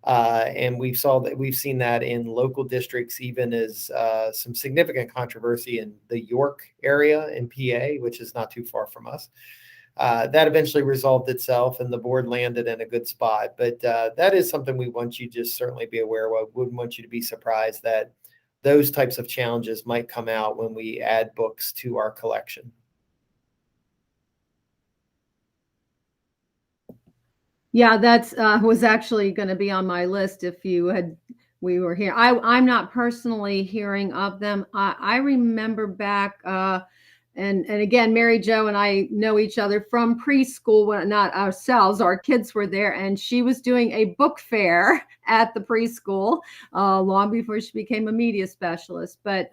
And we've seen that in local districts, even as some significant controversy in the York area in PA, which is not too far from us. That eventually resolved itself and the board landed in a good spot. But that is something we want you to just certainly be aware of. Wouldn't want you to be surprised that those types of challenges might come out when we add books to our collection. Yeah, that's was actually going to be on my list if we were here. I'm not personally hearing of them. I remember back, and again, Mary Jo and I know each other from preschool, when not ourselves, our kids were there, and she was doing a book fair at the preschool long before she became a media specialist. But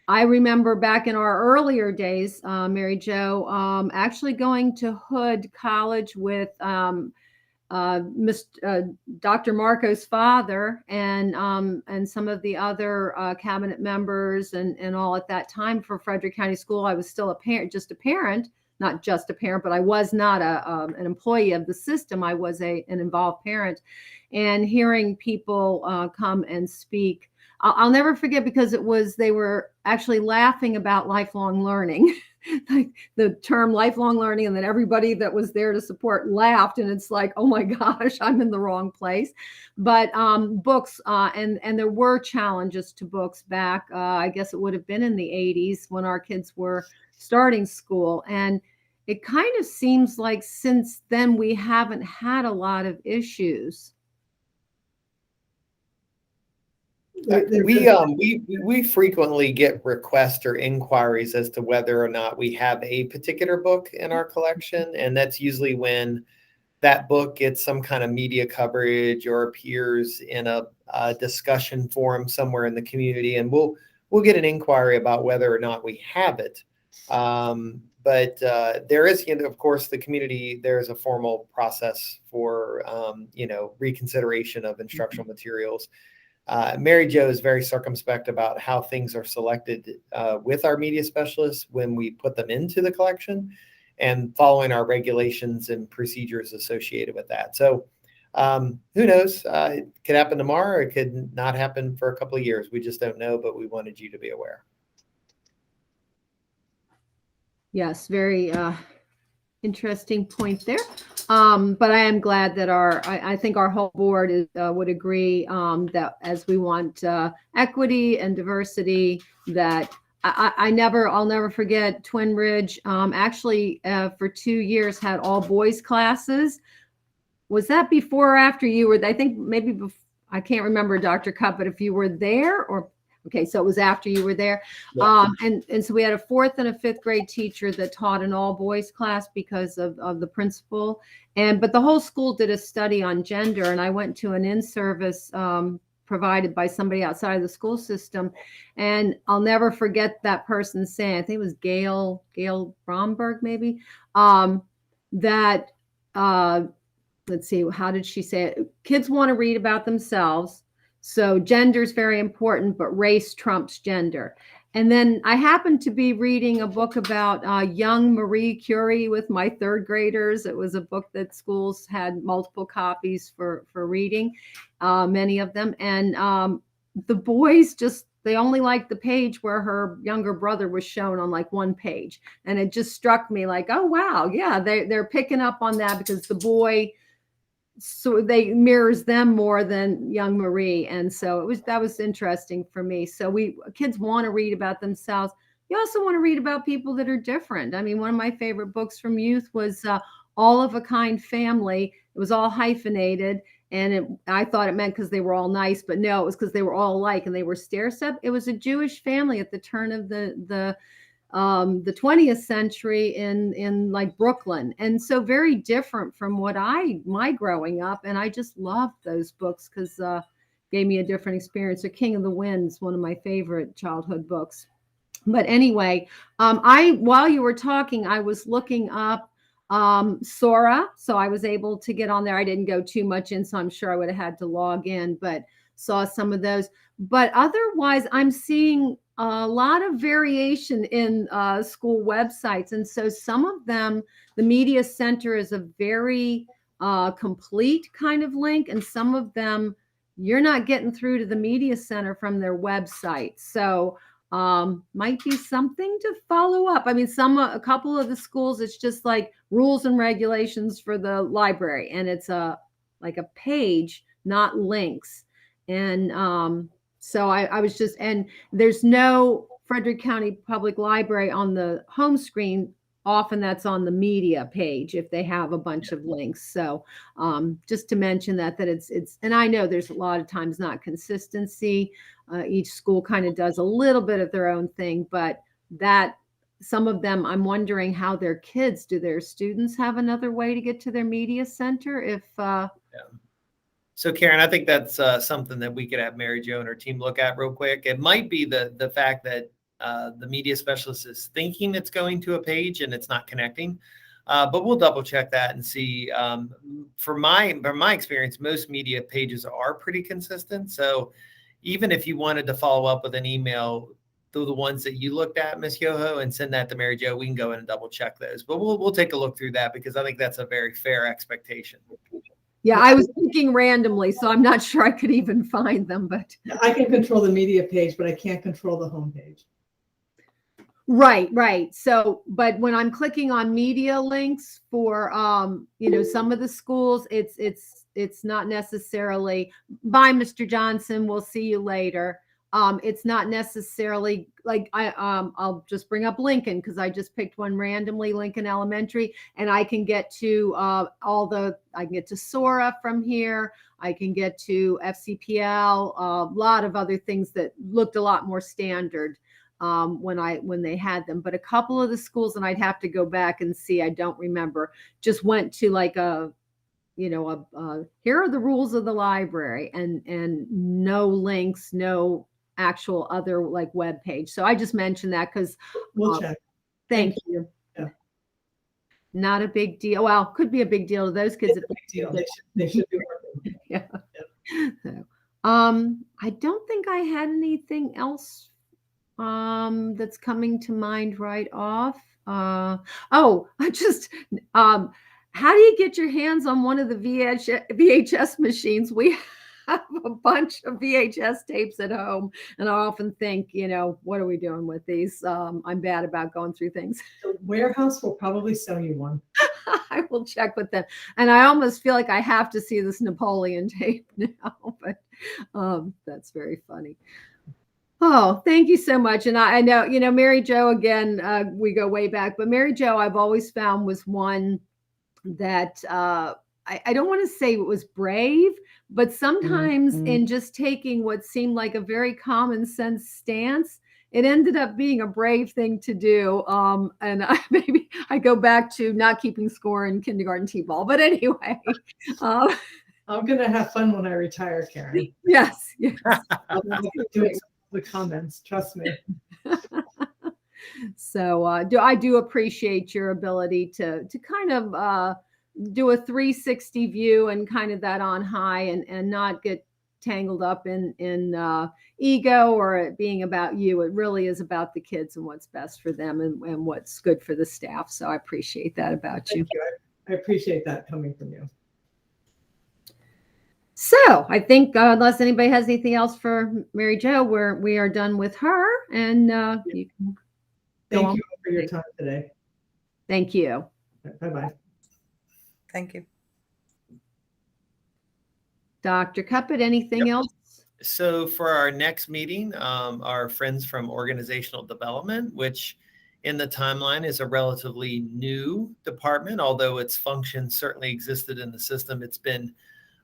I remember back in our earlier days, Mary Jo, actually going to Hood College with Dr. Marco's father and some of the other cabinet members and all at that time for Frederick County School. I was still a parent, not just a parent, but I was not an employee of the system. I was an involved parent, and hearing people come and speak. I'll never forget, because they were actually laughing about lifelong learning, like the term lifelong learning, and then everybody that was there to support laughed, and it's like, oh my gosh, I'm in the wrong place. But books, and there were challenges to books back, I guess it would have been in the 80s when our kids were starting school. And it kind of seems like since then we haven't had a lot of issues. We frequently get requests or inquiries as to whether or not we have a particular book in our collection, and that's usually when that book gets some kind of media coverage or appears in a discussion forum somewhere in the community, and we'll get an inquiry about whether or not we have it. But there is, of course, the community. There is a formal process for reconsideration of instructional materials. Mary Jo is very circumspect about how things are selected with our media specialists when we put them into the collection, and following our regulations and procedures associated with that. So who knows? It could happen tomorrow. It could not happen for a couple of years. We just don't know, but we wanted you to be aware. Yes, very interesting point there. But I am glad that I think our whole board would agree that as we want equity and diversity, that I'll never forget Twin Ridge actually for 2 years had all boys classes. Was that before or after you were? I think maybe before, I can't remember, Dr. Cupp, but if you were there, or Okay, so it was after you were there. Yeah. And so we had a 4th and a 5th grade teacher that taught an all boys class because of the principal. But the whole school did a study on gender, and I went to an in-service provided by somebody outside of the school system. And I'll never forget that person saying, I think it was Gail Bromberg, maybe, that, let's see, how did she say it? Kids want to read about themselves. So gender is very important, but race trumps gender. And then I happened to be reading a book about young Marie Curie with my 3rd graders. It was a book that schools had multiple copies for reading, many of them. And the boys they only liked the page where her younger brother was shown on like one page. And it just struck me like, oh, wow, yeah, they're picking up on that because the boy, so they mirrors them more than young Marie. And so that was interesting for me. So kids want to read about themselves. You also want to read about people that are different. I mean, one of my favorite books from youth was All of a Kind Family. It was all hyphenated. And I thought it meant because they were all nice, but no, it was because they were all alike and they were stair-step. It was a Jewish family at the turn of the 20th century in like Brooklyn. And so very different from my growing up. And I just loved those books because gave me a different experience. So King of the Winds, one of my favorite childhood books. But anyway, while you were talking, I was looking up Sora. So I was able to get on there. I didn't go too much in, so I'm sure I would have had to log in, but saw some of those. But otherwise, I'm seeing a lot of variation in school websites. And so some of them, the media center is a very complete kind of link. And some of them, you're not getting through to the media center from their website. So might be something to follow up. I mean, a couple of the schools, it's just like rules and regulations for the library. And it's like a page, not links. And so I was just, and there's no Frederick County Public Library on the home screen. Often that's on the media page if they have a bunch of links. So just to mention that it's, and I know there's a lot of times not consistency. Each school kind of does a little bit of their own thing, but that some of them, I'm wondering how do their students have another way to get to their media center if, Yeah. So Karen, I think that's something that we could have Mary Jo and her team look at real quick. It might be the fact that the media specialist is thinking it's going to a page and it's not connecting, but we'll double check that and see. From my experience, most media pages are pretty consistent. So even if you wanted to follow up with an email through the ones that you looked at, Ms. Yoho, and send that to Mary Jo, we can go in and double check those. But we'll take a look through that because I think that's a very fair expectation. Yeah, I was thinking randomly, so I'm not sure I could even find them, but I can control the media page, but I can't control the home page. Right. So, but when I'm clicking on media links for, some of the schools, it's not necessarily bye, Mr. Johnson, we'll see you later. It's not necessarily like I'll just bring up Lincoln because I just picked one randomly, Lincoln Elementary, and I can get to I can get to Sora from here. I can get to FCPL, a lot of other things that looked a lot more standard when they had them. But a couple of the schools, and I'd have to go back and see, I don't remember, just went to like here are the rules of the library and no links, no actual other like web page. So I just mentioned that because We'll check. Thank you. Yeah. Not a big deal. Well, could be a big deal to those kids. It's a big deal. They should be working. Yeah. So, I don't think I had anything else that's coming to mind right off. How do you get your hands on one of the VHS machines? We have a bunch of VHS tapes at home, and I often think, what are we doing with these? I'm bad about going through things. The warehouse will probably sell you one. I will check with them. And I almost feel like I have to see this Napoleon tape now, but that's very funny. Oh, thank you so much. And I know, Mary Jo, again, we go way back, but Mary Jo, I've always found was one that I don't want to say it was brave, but sometimes in just taking what seemed like a very common sense stance, it ended up being a brave thing to do. And maybe I go back to not keeping score in kindergarten t-ball. But anyway, I'm going to have fun when I retire, Karen. yes. I'm doing the comments, trust me. So I do appreciate your ability to kind of do a 360 view and kind of that on high and not get tangled up in ego or it being about you. It really is about the kids and what's best for them and what's good for the staff. So I appreciate that about you. Thank you. I appreciate that coming from you. So I think unless anybody has anything else for Mary Jo, we are done with her. And you can go on. Thank you for your time today. Thank you. Bye-bye. Thank you. Dr. Cuppet, anything else? So for our next meeting, our friends from organizational development, which in the timeline is a relatively new department, although its function certainly existed in the system. It's been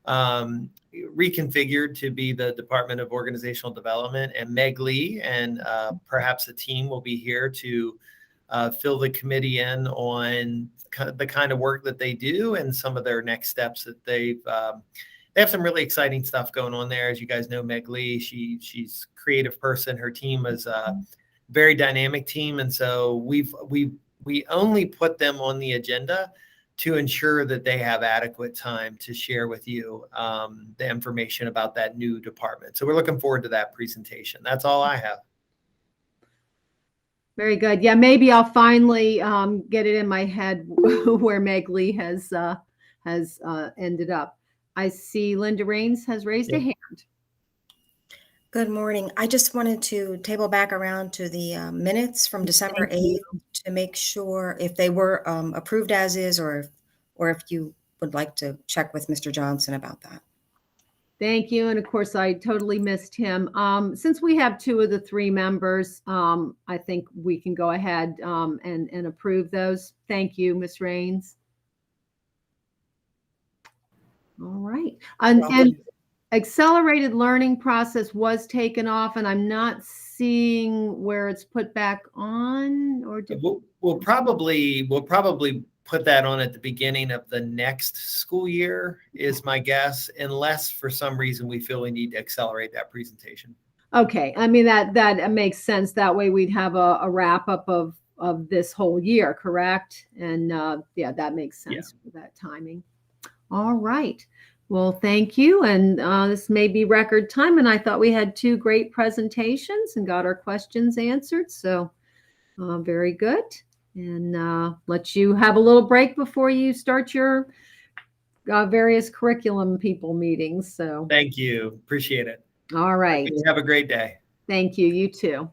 reconfigured to be the Department of Organizational Development, and Meg Lee and perhaps a team will be here to fill the committee in on the kind of work that they do and some of their next steps that they have some really exciting stuff going on there. As you guys know, Meg Lee, she's a creative person. Her team is a very dynamic team. And so we only put them on the agenda to ensure that they have adequate time to share with you the information about that new department. So we're looking forward to that presentation. That's all I have. Very good. Yeah, maybe I'll finally get it in my head where Meg Lee has ended up. I see Linda Raines has raised a hand. Good morning. I just wanted to table back around to the minutes from December 8th to make sure if they were approved as is, or if you would like to check with Mr. Johnson about that. Thank you. And of course, I totally missed him. Since we have 2 of the 3 members, I think we can go ahead and approve those. Thank you, Ms. Raines. All right. And accelerated learning process was taken off, and I'm not seeing where it's put back on. Or we'll probably put that on at the beginning of the next school year is my guess, unless for some reason we feel we need to accelerate that presentation. Okay. I mean, that makes sense. That way we'd have a wrap up of this whole year, correct? And yeah, that makes sense for that timing. All right. Well, thank you. And this may be record time. And I thought we had 2 great presentations and got our questions answered. So very good. And let you have a little break before you start your various curriculum people meetings. So thank you. Appreciate it. All right. Have a great day. Thank you. You too.